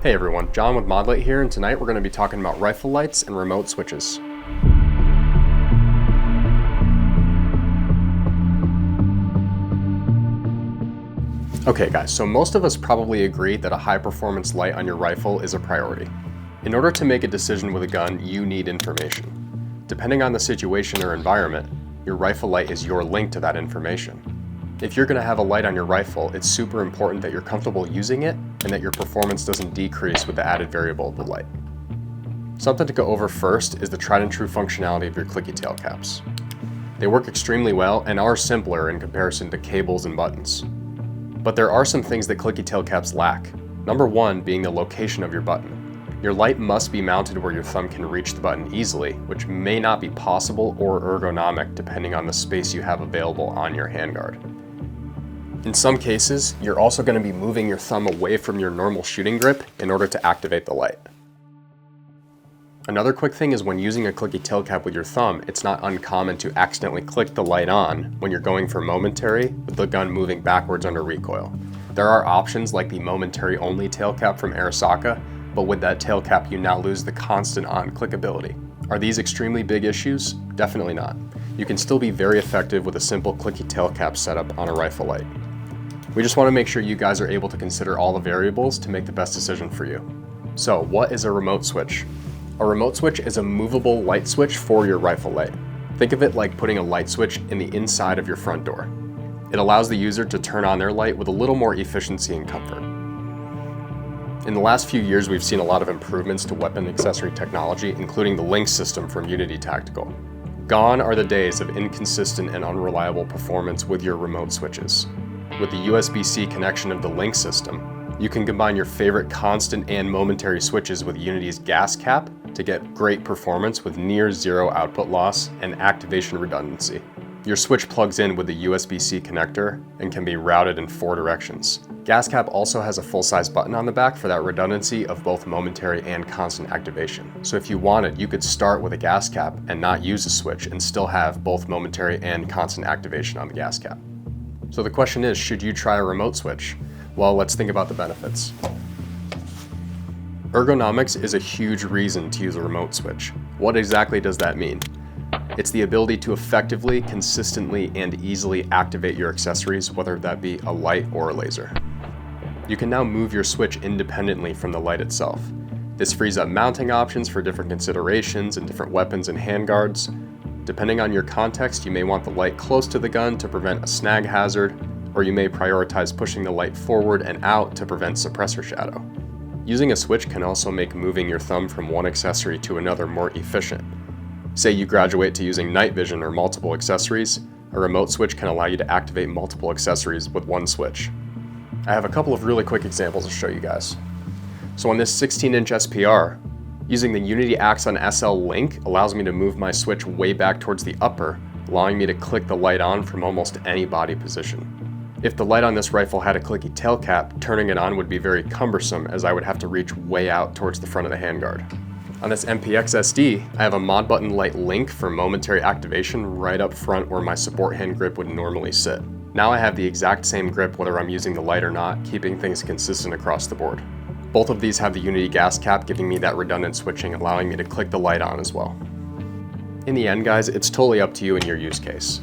Hey everyone, John with Modlite here, and tonight we're going to be talking about rifle lights and remote switches. Okay guys, so most of us probably agree that a high performance light on your rifle is a priority. In order to make a decision with a gun, you need information. Depending on the situation or environment, your rifle light is your link to that information. If you're going to have a light on your rifle, it's super important that you're comfortable using it and that your performance doesn't decrease with the added variable of the light. Something to go over first is the tried and true functionality of your Clicky tail caps. They work extremely well and are simpler in comparison to cables and buttons. But there are some things that Clicky tail caps lack. Number one being the location of your button. Your light must be mounted where your thumb can reach the button easily, which may not be possible or ergonomic depending on the space you have available on your handguard. In some cases, you're also going to be moving your thumb away from your normal shooting grip in order to activate the light. Another quick thing is when using a Clicky tail cap with your thumb, it's not uncommon to accidentally click the light on when you're going for momentary with the gun moving backwards under recoil. There are options like the momentary only tail cap from Arasaka, but with that tail cap you now lose the constant on clickability. Are these extremely big issues? Definitely not. You can still be very effective with a simple Clicky tail cap setup on a rifle light. We just want to make sure you guys are able to consider all the variables to make the best decision for you. So what is a remote switch? A remote switch is a movable light switch for your rifle light. Think of it like putting a light switch in the inside of your front door. It allows the user to turn on their light with a little more efficiency and comfort. In the last few years, we've seen a lot of improvements to weapon accessory technology, including the Link system from Unity Tactical. Gone are the days of inconsistent and unreliable performance with your remote switches. With the USB-C connection of the Link system, you can combine your favorite constant and momentary switches with Unity's gas cap to get great performance with near zero output loss and activation redundancy. Your switch plugs in with the USB-C connector and can be routed in 4 directions. Gas cap also has a full-size button on the back for that redundancy of both momentary and constant activation. So if you wanted, you could start with a gas cap and not use a switch and still have both momentary and constant activation on the gas cap. So the question is, should you try a remote switch? Well, let's think about the benefits. Ergonomics is a huge reason to use a remote switch. What exactly does that mean? It's the ability to effectively, consistently, and easily activate your accessories, whether that be a light or a laser. You can now move your switch independently from the light itself. This frees up mounting options for different considerations and different weapons and handguards. Depending on your context, you may want the light close to the gun to prevent a snag hazard, or you may prioritize pushing the light forward and out to prevent suppressor shadow. Using a switch can also make moving your thumb from one accessory to another more efficient. Say you graduate to using night vision or multiple accessories, a remote switch can allow you to activate multiple accessories with one switch. I have a couple of really quick examples to show you guys. So on this 16-inch SPR, using the Unity Axon SL link allows me to move my switch way back towards the upper, allowing me to click the light on from almost any body position. If the light on this rifle had a Clicky tail cap, turning it on would be very cumbersome as I would have to reach way out towards the front of the handguard. On this MPX SD, I have a mod button light link for momentary activation right up front where my support hand grip would normally sit. Now I have the exact same grip whether I'm using the light or not, keeping things consistent across the board. Both of these have the Unity gas cap giving me that redundant switching, allowing me to click the light on as well. In the end guys, it's totally up to you and your use case.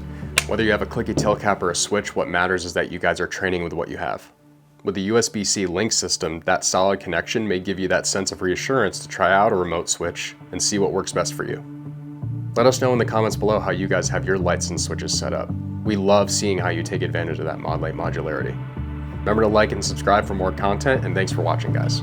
Whether you have a Clicky tail cap or a switch, what matters is that you guys are training with what you have. With the USB-C Link system, that solid connection may give you that sense of reassurance to try out a remote switch and see what works best for you. Let us know in the comments below how you guys have your lights and switches set up. We love seeing how you take advantage of that Modlite modularity. Remember to like and subscribe for more content, and thanks for watching, guys.